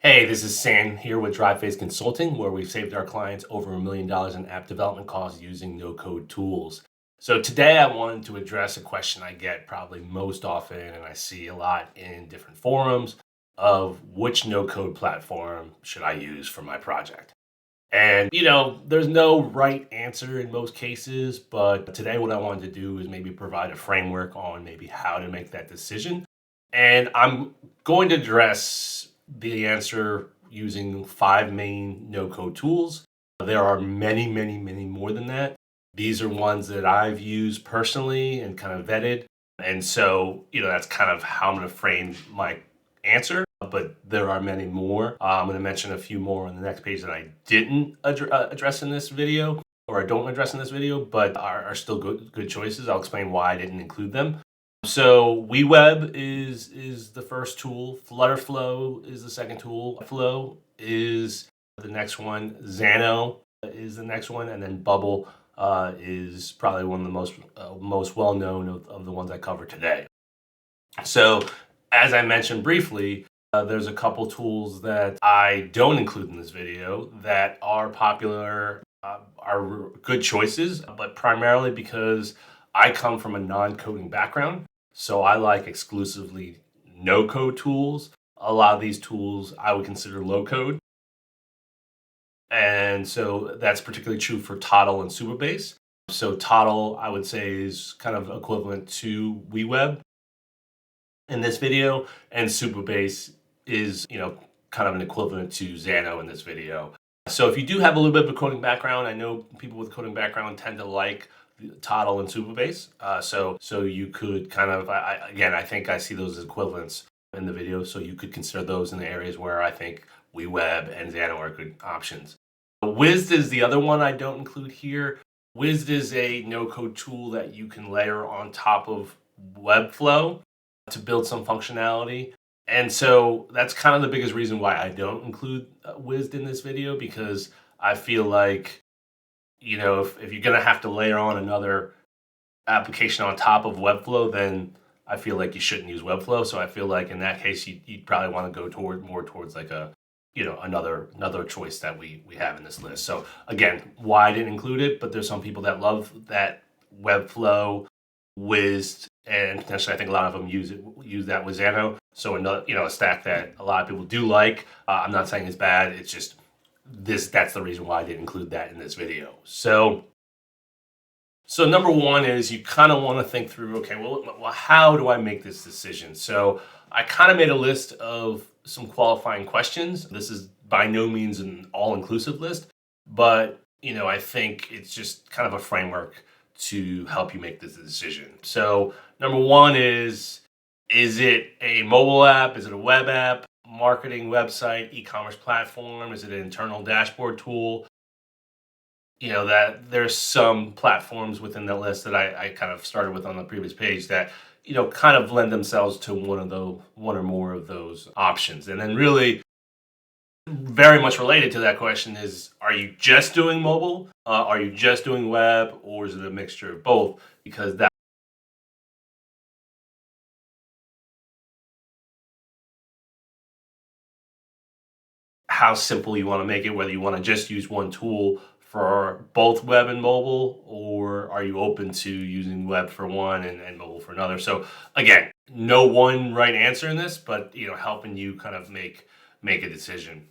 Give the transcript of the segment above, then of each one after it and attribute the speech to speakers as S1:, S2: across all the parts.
S1: Hey, this is Sam here with DrivePhase Consulting, where we've saved our clients over $1 million in app development costs using no-code tools. So today I wanted to address a question I get probably most often, and I see a lot in different forums, of which no-code platform should I use for my project. And, there's no right answer in most cases, but today what I wanted to do is maybe provide a framework on maybe how to make that decision. And I'm going to address the answer using 5 main no-code tools. There are many, many, many more than that. These are ones that I've used personally and kind of vetted. And so, that's kind of how I'm going to frame my answer, but there are many more. I'm going to mention a few more on the next page that I didn't address in this video, or I don't address in this video, but are still good choices. I'll explain why I didn't include them. So WeWeb is the first tool. Flutterflow is the second tool. Webflow is the next one. Xano is the next one, and then Bubble is probably one of the most well known of the ones I cover today. So, as I mentioned briefly, there's a couple tools that I don't include in this video that are popular, are good choices, but primarily because I come from a non-coding background. So I like exclusively no-code tools. A lot of these tools I would consider low-code. And so that's particularly true for Toddle and Supabase. So Toddle, I would say, is kind of equivalent to WeWeb in this video, and Supabase is, kind of an equivalent to Xano in this video. So if you do have a little bit of a coding background, I know people with coding background tend to like Toddle and Supabase. So you could kind of, I think I see those as equivalents in the video. So you could consider those in the areas where I think WeWeb and Xano are good options. Wiz is the other one I don't include here. Wiz is a no-code tool that you can layer on top of Webflow to build some functionality. And so that's kind of the biggest reason why I don't include Wiz in this video, because I feel like, if you're going to have to layer on another application on top of Webflow, then I feel like you shouldn't use Webflow. So I feel like in that case, you'd probably want to go more towards like another choice that we have in this list. So again, why I didn't include it, but there's some people that love that Webflow, Wiz, and potentially I think a lot of them use that with Xano. So another, a stack that a lot of people do like. I'm not saying it's bad. It's just that's the reason why I didn't include that in this video. So number one is you kind of want to think through, okay, well, how do I make this decision? So I kind of made a list of some qualifying questions. This is by no means an all-inclusive list, but, I think it's just kind of a framework to help you make this decision. So number one is it a mobile app? Is it a web app? Marketing website, e-commerce platform? Is it an internal dashboard tool? That there's some platforms within the list that I kind of started with on the previous page that, kind of lend themselves to one or more of those options. And then really very much related to that question is, are you just doing mobile? Are you just doing web? Or is it a mixture of both? Because that how simple you want to make it, whether you want to just use one tool for both web and mobile, or are you open to using web for one and mobile for another? So again, no one right answer in this, but helping you kind of make a decision.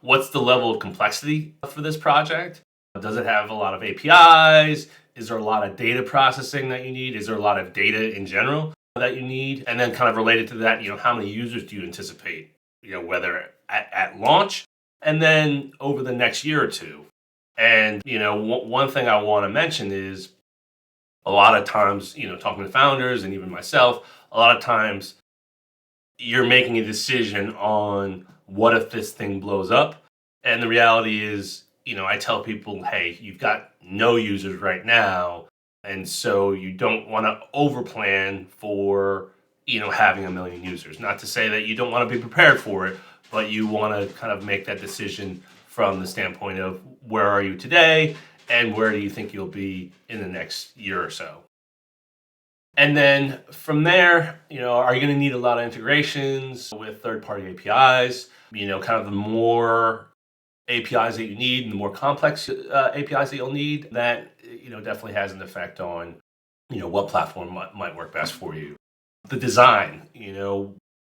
S1: What's the level of complexity for this project? Does it have a lot of APIs? Is there a lot of data processing that you need? Is there a lot of data in general that you need? And then kind of related to that, how many users do you anticipate? Whether at launch and then over the next year or two. And, one thing I want to mention is a lot of times, talking to founders and even myself, a lot of times you're making a decision on what if this thing blows up. And the reality is, I tell people, hey, you've got no users right now. And so you don't want to overplan for, having 1 million users. Not to say that you don't want to be prepared for it, but you want to kind of make that decision from the standpoint of where are you today and where do you think you'll be in the next year or so. And then from there, are you going to need a lot of integrations with third-party APIs? Kind of the more APIs that you need and the more complex APIs that you'll need, that definitely has an effect on what platform might work best for you. The design,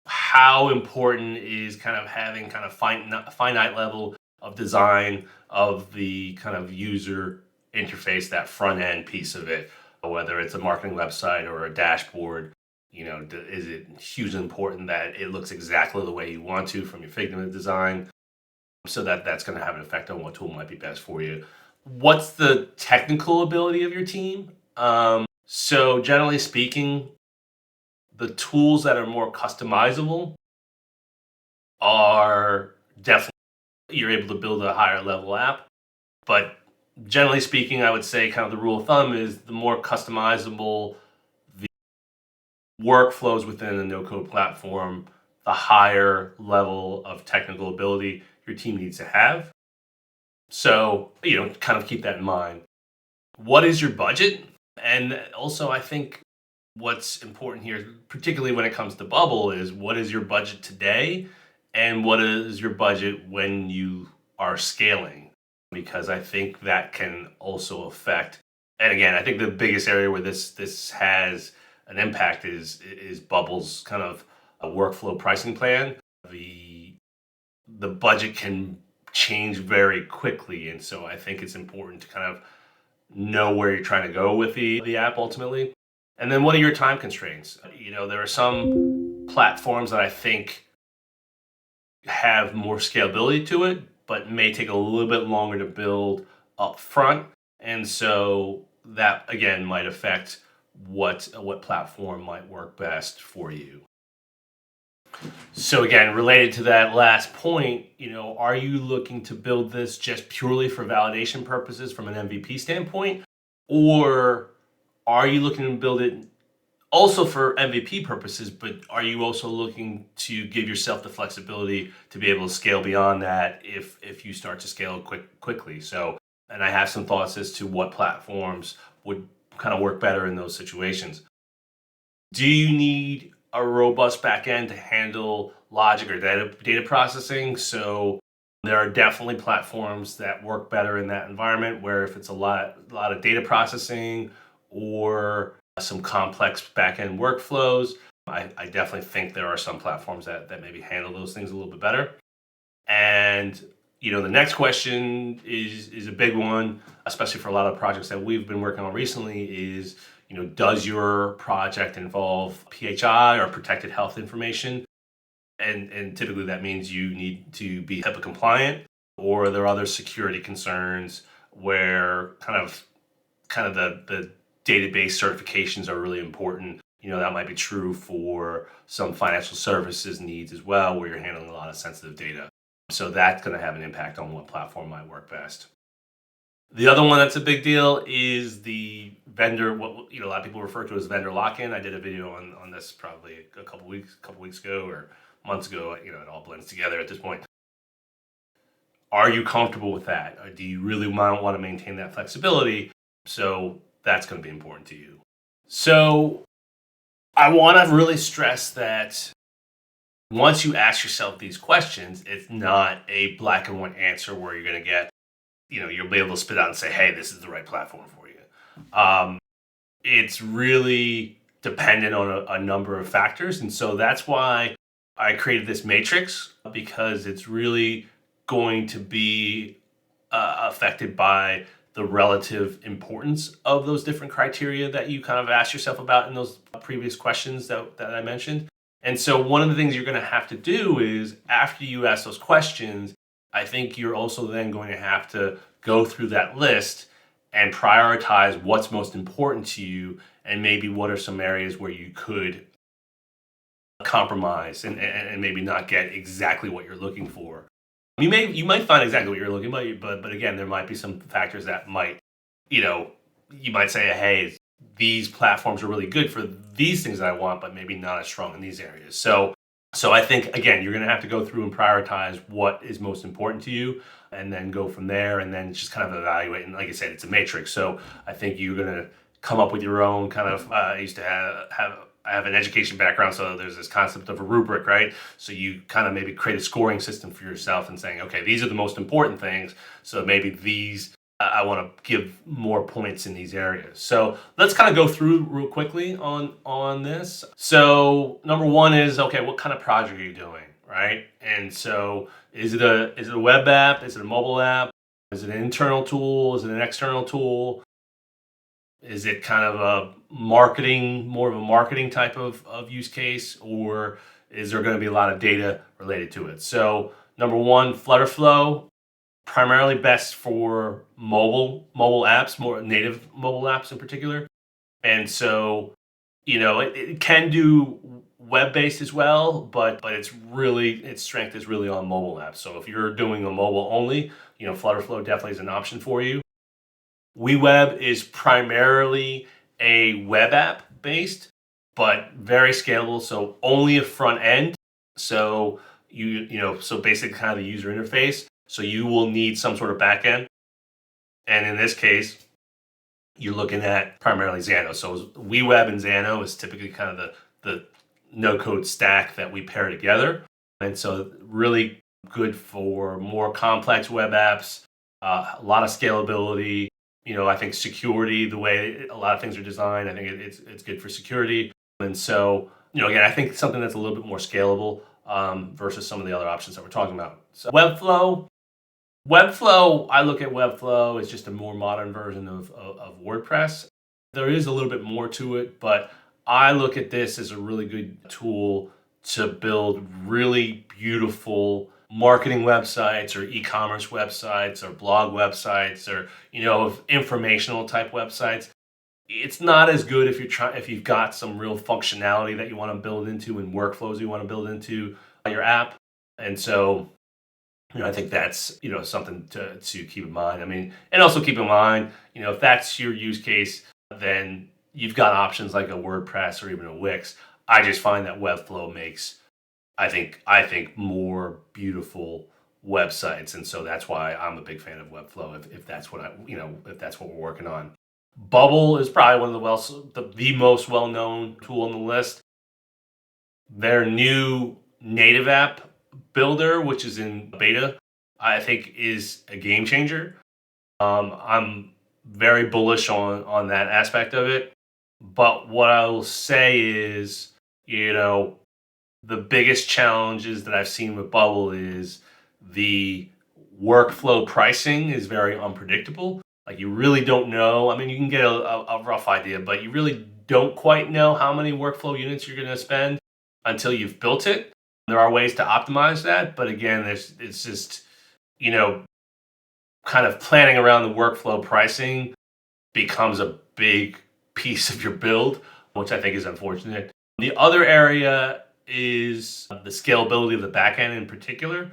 S1: how important is kind of having kind of finite level of design of the kind of user interface, that front end piece of it, whether it's a marketing website or a dashboard. Is it hugely important that it looks exactly the way you want to from your Figma design? So that's going to have an effect on what tool might be best for you. What's the technical ability of your team? So generally speaking, the tools that are more customizable are definitely, you're able to build a higher level app. But generally speaking, I would say kind of the rule of thumb is the more customizable the workflows within a no-code platform, the higher level of technical ability your team needs to have. So, kind of keep that in mind. What is your budget? And also, I think what's important here, particularly when it comes to Bubble, is what is your budget today and what is your budget when you are scaling? Because I think that can also affect. And again, I think the biggest area where this has an impact is Bubble's kind of a workflow pricing plan. The budget can change very quickly, and so I think it's important to kind of know where you're trying to go with the app ultimately. And then what are your time constraints? There are some platforms that I think have more scalability to it, but may take a little bit longer to build up front. And so that again might affect what platform might work best for you. So again, related to that last point, are you looking to build this just purely for validation purposes from an MVP standpoint? Or are you looking to build it also for MVP purposes, but are you also looking to give yourself the flexibility to be able to scale beyond that if you start to scale quickly? So, and I have some thoughts as to what platforms would kind of work better in those situations. Do you need a robust backend to handle logic or data processing? So there are definitely platforms that work better in that environment, where if it's a lot of data processing or some complex backend workflows, I definitely think there are some platforms that maybe handle those things a little bit better. And the next question is a big one, especially for a lot of projects that we've been working on recently, is does your project involve PHI or protected health information? And typically that means you need to be HIPAA compliant, or there are other security concerns where kind of the database certifications are really important. That might be true for some financial services needs as well, where you're handling a lot of sensitive data. So that's going to have an impact on what platform might work best. The other one that's a big deal is the vendor, what a lot of people refer to as vendor lock-in. I did a video on this probably a couple weeks ago or months ago. It all blends together at this point. Are you comfortable with that? Or do you really want to maintain that flexibility? So that's going to be important to you. So I want to really stress that once you ask yourself these questions, it's not a black and white answer where you're going to get, you'll be able to spit out and say, hey, this is the right platform for you. It's really dependent on a number of factors. And so that's why I created this matrix, because it's really going to be affected by the relative importance of those different criteria that you kind of asked yourself about in those previous questions that I mentioned. And so one of the things you're going to have to do is, after you ask those questions, I think you're also then going to have to go through that list and prioritize what's most important to you, and maybe what are some areas where you could compromise and maybe not get exactly what you're looking for. You might find exactly what you're looking for, but again, there might be some factors that might, you might say, hey, these platforms are really good for these things that I want, but maybe not as strong in these areas. So I think, again, you're going to have to go through and prioritize what is most important to you, and then go from there, and then just kind of evaluate. And like I said, it's a matrix. So I think you're going to come up with your own kind of, I used to I have an education background, so there's this concept of a rubric, right? So you kind of maybe create a scoring system for yourself and saying, okay, these are the most important things. So maybe these, I want to give more points in these areas. So let's kind of go through real quickly on this. So number one is, okay, what kind of project are you doing, right? And so is it a web app? Is it a mobile app? Is it an internal tool? Is it an external tool? Is it kind of a marketing, more of a marketing type of use case, or is there going to be a lot of data related to it? So number one, Flutterflow, primarily best for mobile apps, more native mobile apps in particular. And so, it can do web-based as well, but its strength is really on mobile apps. So if you're doing a mobile only, Flutterflow definitely is an option for you. WeWeb is primarily a web app based, but very scalable. So only a front end. So so basically kind of the user interface. So you will need some sort of back end. And in this case, you're looking at primarily Xano. So WeWeb and Xano is typically kind of the no code stack that we pair together. And so really good for more complex web apps, a lot of scalability. I think security, the way a lot of things are designed, I think it's good for security. And so, again, I think something that's a little bit more scalable versus some of the other options that we're talking about. So Webflow, I look at Webflow as just a more modern version of WordPress. There is a little bit more to it, but I look at this as a really good tool to build really beautiful marketing websites or e-commerce websites or blog websites or informational type websites. It's not as good if you've got some real functionality that you want to build into and workflows you want to build into your app. And so I think that's something to keep in mind. I mean, and also keep in mind, if that's your use case, then you've got options like a WordPress or even a Wix. I just find that Webflow makes, I think more beautiful websites, and so that's why I'm a big fan of Webflow. If that's what if that's what we're working on. Bubble is probably one of the most well-known tool on the list. Their new native app builder, which is in beta, I think is a game changer. I'm very bullish on that aspect of it. But what I will say is, the biggest challenges that I've seen with Bubble is the workflow pricing is very unpredictable. Like you really don't know. I mean, you can get a rough idea, but you really don't quite know how many workflow units you're going to spend until you've built it. There are ways to optimize that, but again, it's just, kind of planning around the workflow pricing becomes a big piece of your build, which I think is unfortunate. The other area is the scalability of the backend in particular.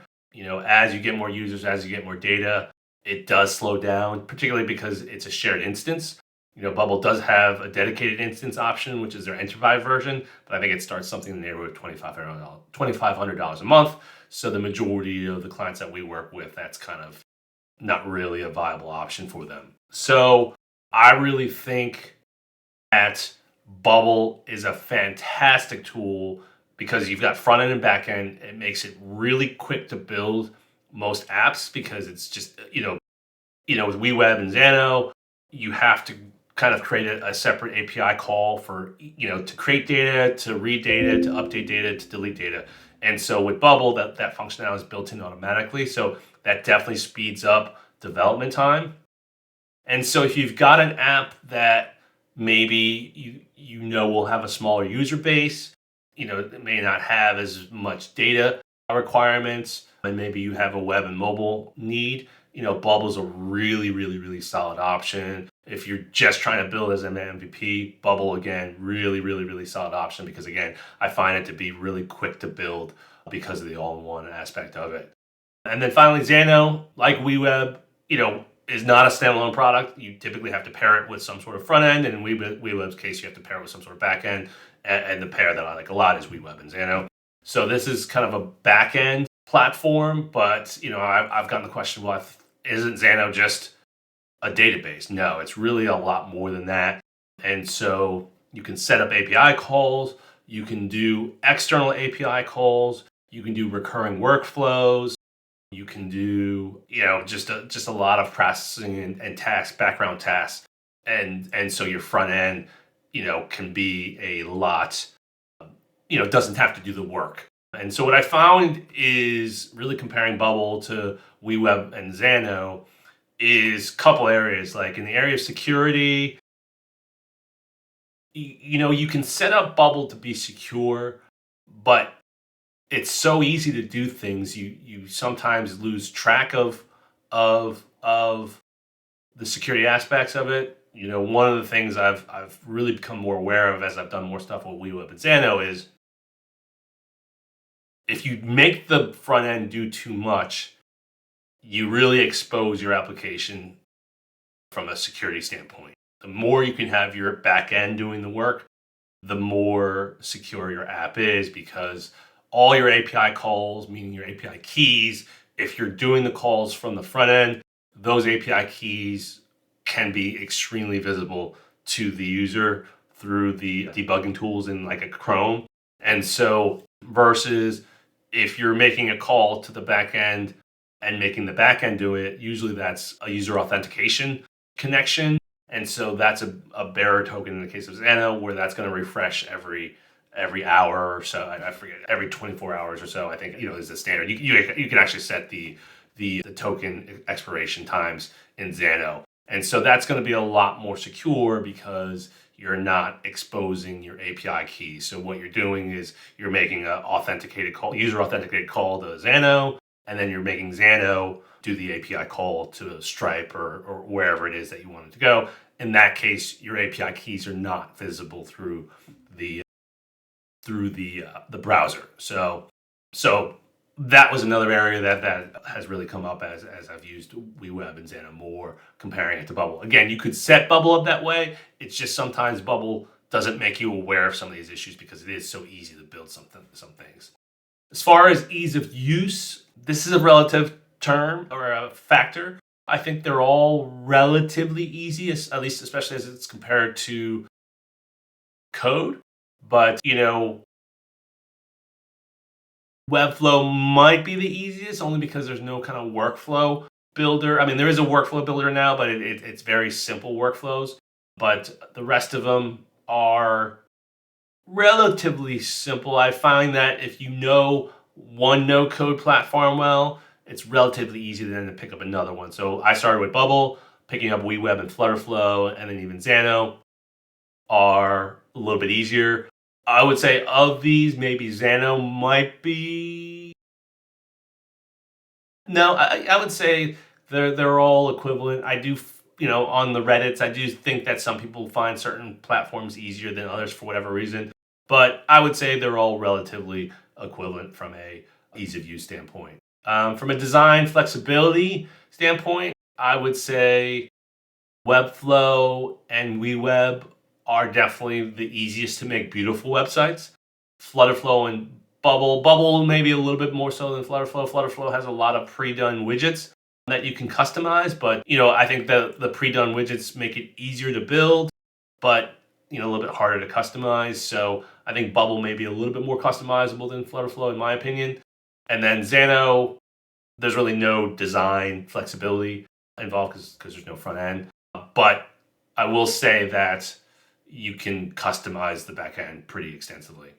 S1: As you get more users, as you get more data, it does slow down, particularly because it's a shared instance. Bubble does have a dedicated instance option, which is their enterprise version, but I think it starts something in the neighborhood of $2,500 a month. So the majority of the clients that we work with, that's kind of not really a viable option for them. So I really think that Bubble is a fantastic tool because you've got front end and back end. It makes it really quick to build most apps because it's just, with WeWeb and Xano, you have to kind of create a separate API call for, to create data, to read data, to update data, to delete data. And so with Bubble, that functionality is built in automatically. So that definitely speeds up development time. And so if you've got an app that maybe will have a smaller user base, it may not have as much data requirements, and maybe you have a web and mobile need, Bubble's a really, really, really solid option. If you're just trying to build as an MVP, Bubble, again, really, really, really solid option because, again, I find it to be really quick to build because of the all-in-one aspect of it. And then finally, Xano, like WeWeb, is not a standalone product. You typically have to pair it with some sort of front end, and in WeWeb's case, you have to pair it with some sort of back end. And the pair that I like a lot is WeWeb and Xano. So this is kind of a back end platform, but I've gotten the question, well, isn't Xano just a database? No, it's really a lot more than that. And so you can set up API calls, you can do external API calls, you can do recurring workflows, you can do, just a lot of processing and tasks, background tasks. And so your front end, can be a lot, doesn't have to do the work. And so what I found is really comparing Bubble to WeWeb and Xano is a couple areas. Like in the area of security, you can set up Bubble to be secure, but it's so easy to do things. You sometimes lose track of the security aspects of it. One of the things I've really become more aware of as I've done more stuff with WeWeb and Xano is if you make the front end do too much, you really expose your application from a security standpoint. The more you can have your back end doing the work, the more secure your app is, because all your API calls, meaning your API keys, if you're doing the calls from the front end, those API keys can be extremely visible to the user through the debugging tools in like a Chrome. And so versus if you're making a call to the back end and making the back end do it, usually that's a user authentication connection. And so that's a bearer token in the case of Xano, where that's going to refresh every hour or so. I forget, every 24 hours or so, I think, is the standard. You can actually set the token expiration times in Xano. And so that's going to be a lot more secure because you're not exposing your API keys. So what you're doing is you're making a user authenticated call to Xano, and then you're making Xano do the API call to Stripe or wherever it is that you want it to go. In that case, your API keys are not visible through the browser. So that was another area that has really come up as I've used WeWeb and Xano more, comparing it to Bubble. Again, you could set Bubble up that way. It's just sometimes Bubble doesn't make you aware of some of these issues because it is so easy to build some things. As far as ease of use, this is a relative term or a factor. I think they're all relatively easy, at least especially as it's compared to code. But, Webflow might be the easiest only because there's no kind of workflow builder. I mean, there is a workflow builder now, but it's very simple workflows. But the rest of them are relatively simple. I find that if you know one no-code platform well, it's relatively easy then to pick up another one. So I started with Bubble, picking up WeWeb and Flutterflow, and then even Xano are a little bit easier. I would say of these, maybe Xano might be. No, I would say they're all equivalent. I do, on the Reddits, I do think that some people find certain platforms easier than others for whatever reason. But I would say they're all relatively equivalent from a ease of use standpoint. From a design flexibility standpoint, I would say Webflow and WeWeb are definitely the easiest to make beautiful websites. Flutterflow and Bubble maybe a little bit more so than Flutterflow. Flutterflow has a lot of pre-done widgets that you can customize, but I think that the pre-done widgets make it easier to build, but a little bit harder to customize. So I think Bubble may be a little bit more customizable than Flutterflow in my opinion. And then Xano, there's really no design flexibility involved because there's no front end. But I will say that you can customize the backend pretty extensively.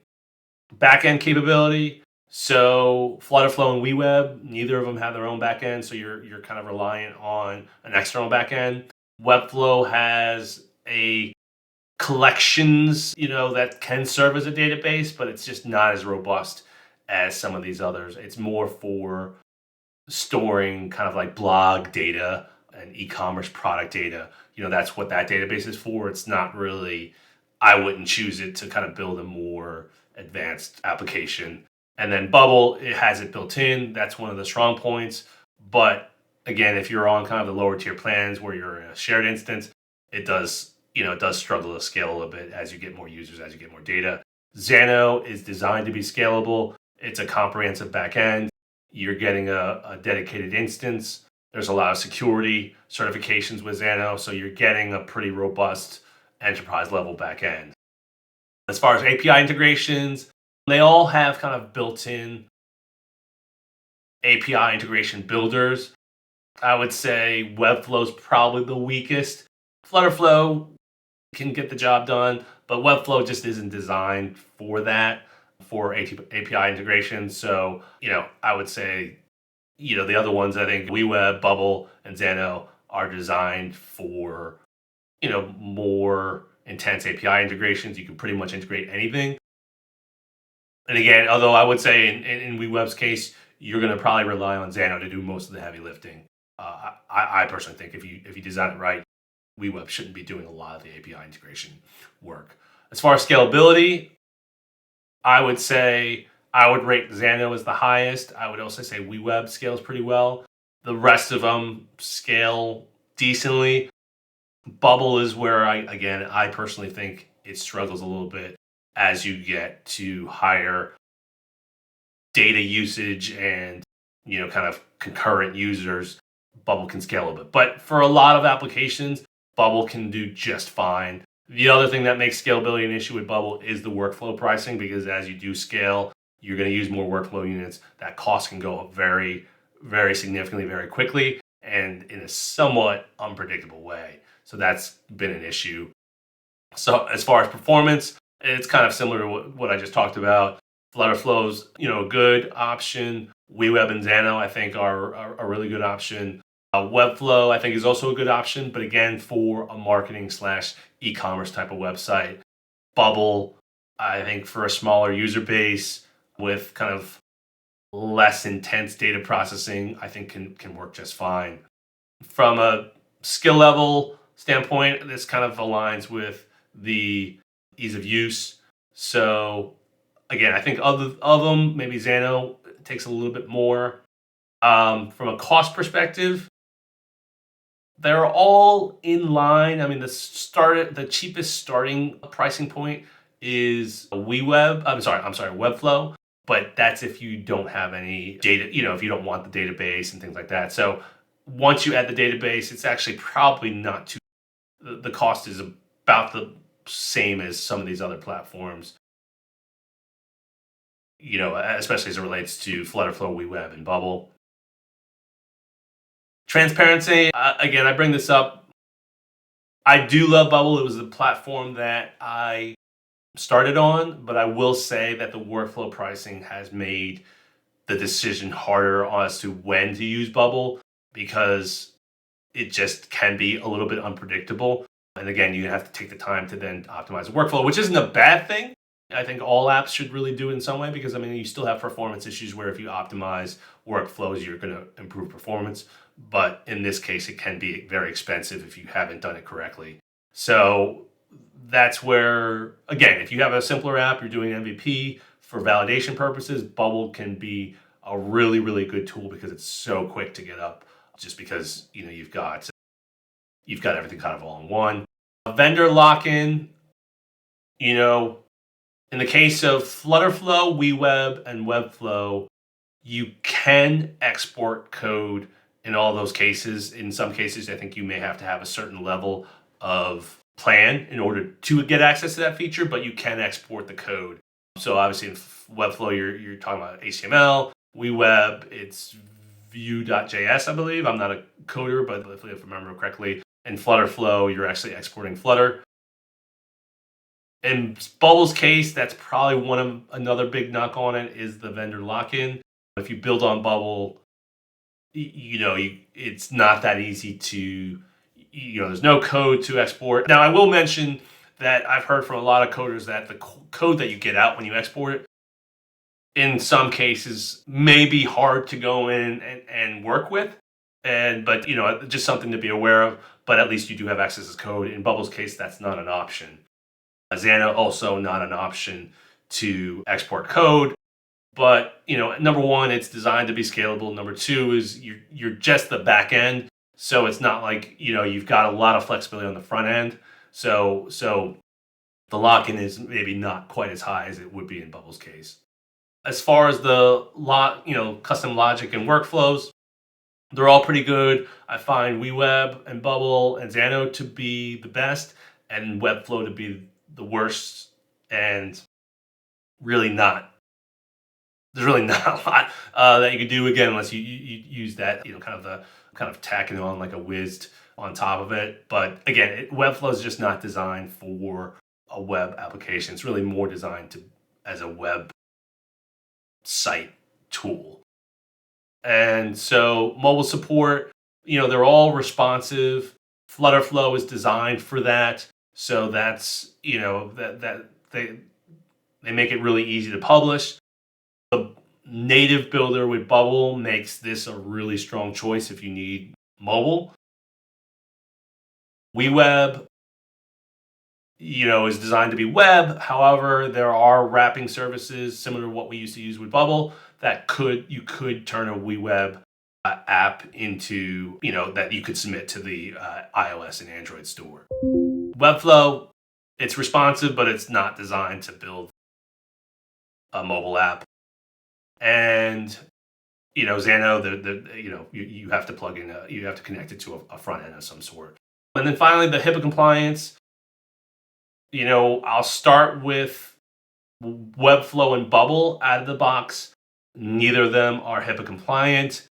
S1: Backend capability. So Flutterflow and WeWeb, neither of them have their own backend, so you're kind of reliant on an external backend. Webflow has a collections, that can serve as a database, but it's just not as robust as some of these others. It's more for storing kind of like blog data and e-commerce product data. That's what that database is for. It's not really, I wouldn't choose it to kind of build a more advanced application. And then Bubble, it has it built in. That's one of the strong points. But again, if you're on kind of the lower tier plans where you're in a shared instance, it does struggle to scale a little bit as you get more users, as you get more data. Xano is designed to be scalable. It's a comprehensive backend. You're getting a dedicated instance. There's a lot of security certifications with Xano, so you're getting a pretty robust enterprise level backend. As far as API integrations, they all have kind of built-in API integration builders. I would say Webflow is probably the weakest. Flutterflow can get the job done, but Webflow just isn't designed for that, for API integration. So, I would say, the other ones, I think WeWeb, Bubble, and Xano are designed for, more intense API integrations. You can pretty much integrate anything. And again, although I would say in WeWeb's case, you're going to probably rely on Xano to do most of the heavy lifting. I personally think if you design it right, WeWeb shouldn't be doing a lot of the API integration work. As far as scalability, I would say I would rate Xano as the highest. I would also say WeWeb scales pretty well. The rest of them scale decently. Bubble is where I personally think it struggles a little bit as you get to higher data usage and kind of concurrent users. Bubble can scale a little bit, but for a lot of applications, Bubble can do just fine. The other thing that makes scalability an issue with Bubble is the workflow pricing, because as you do scale, you're going to use more workflow units. That cost can go up very, very significantly, very quickly, and in a somewhat unpredictable way. So that's been an issue. So as far as performance, it's kind of similar to what I just talked about. Flutterflow's, a good option. WeWeb and Xano, I think, are a really good option. Webflow, I think, is also a good option, but again, for a marketing / e-commerce type of website. Bubble, I think, for a smaller user base with kind of less intense data processing, I think can work just fine. From a skill level standpoint, this kind of aligns with the ease of use. So again, I think of them, maybe Xano takes a little bit more. From a cost perspective, they're all in line. I mean, the cheapest starting pricing point is Webflow, but that's if you don't have any data, if you don't want the database and things like that. So once you add the database, it's actually probably not too, the cost is about the same as some of these other platforms, especially as it relates to Flutterflow, WeWeb, and Bubble. Transparency, again, I bring this up. I do love Bubble. It was the platform that I started on, but I will say that the workflow pricing has made the decision harder as to when to use Bubble, because it just can be a little bit unpredictable. And again, you have to take the time to then optimize the workflow, which isn't a bad thing. I think all apps should really do it in some way, because you still have performance issues where if you optimize workflows, you're going to improve performance. But in this case, it can be very expensive if you haven't done it correctly. So that's where, again, if you have a simpler app, you're doing MVP for validation purposes, Bubble can be a really, really good tool because it's so quick to get up, just because, you've got everything kind of all in one. Vendor lock-in, in the case of Flutterflow, WeWeb, and Webflow, you can export code in all those cases. In some cases, I think you may have to have a certain level of plan in order to get access to that feature, but you can export the code. So obviously in Webflow, you're talking about HTML. WeWeb, it's Vue.js, I believe. I'm not a coder, but if I remember correctly. In Flutterflow, you're actually exporting Flutter. In Bubble's case, that's probably another big knock on it is the vendor lock-in. If you build on Bubble, it's not that easy to, there's no code to export. Now, I will mention that I've heard from a lot of coders that the code that you get out when you export it, in some cases, may be hard to go in and work with. But just something to be aware of. But at least you do have access to code. In Bubble's case, that's not an option. Xano also not an option to export code. But number one, it's designed to be scalable. Number two is you're just the back end, so it's not like you've got a lot of flexibility on the front end. So the lock-in is maybe not quite as high as it would be in Bubble's case. As far as the custom logic and workflows, they're all pretty good. I find WeWeb and Bubble and Xano to be the best. and Webflow to be the worst, and really not. There's really not a lot that you could do again unless you use that, kind of tacking on like a whiz on top of it. But again, Webflow is just not designed for a web application. It's really more designed to as a web site tool. And so mobile support, they're all responsive. Flutterflow is designed for that. So that's, that they make it really easy to publish. The native builder with Bubble makes this a really strong choice if you need mobile. WeWeb, is designed to be web. However, there are wrapping services similar to what we used to use with Bubble that you could turn a WeWeb app into, that you could submit to the iOS and Android store. Webflow, it's responsive, but it's not designed to build a mobile app. And Xano, you have to plug in, you have to connect it to a front end of some sort. And then finally, the HIPAA compliance. I'll start with Webflow and Bubble out of the box. Neither of them are HIPAA compliant.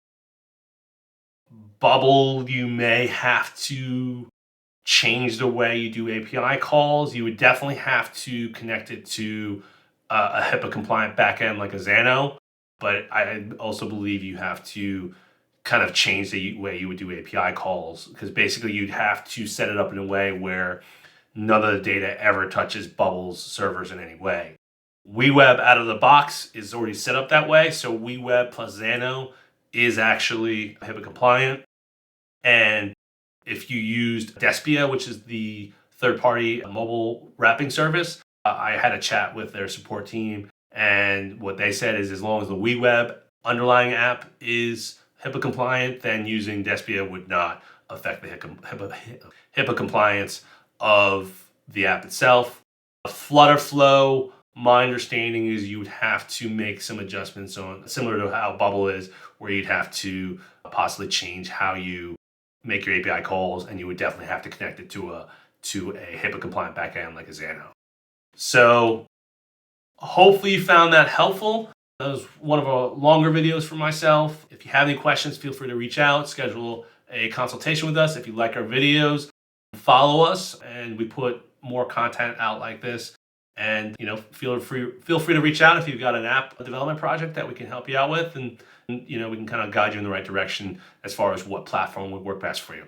S1: Bubble, you may have to change the way you do API calls. You would definitely have to connect it to a HIPAA compliant backend like a Xano. But I also believe you have to kind of change the way you would do API calls, because basically you'd have to set it up in a way where none of the data ever touches Bubble's servers in any way. WeWeb out of the box is already set up that way. So WeWeb plus Xano is actually HIPAA compliant. And if you used Despia, which is the third-party mobile wrapping service, I had a chat with their support team, and what they said is as long as the WeWeb underlying app is HIPAA compliant, then using Despia would not affect the HIPAA compliance of the app itself. Flutterflow, my understanding is you would have to make some adjustments on, similar to how Bubble is, where you'd have to possibly change how you make your API calls, and you would definitely have to connect it to a HIPAA compliant backend like a Xano. So hopefully you found that helpful. That was one of our longer videos for myself. If you have any questions, feel free to reach out, schedule a consultation with us. If you like our videos, follow us, and we put more content out like this. And feel free to reach out if you've got an app development project that we can help you out with, and we can kind of guide you in the right direction as far as what platform would work best for you.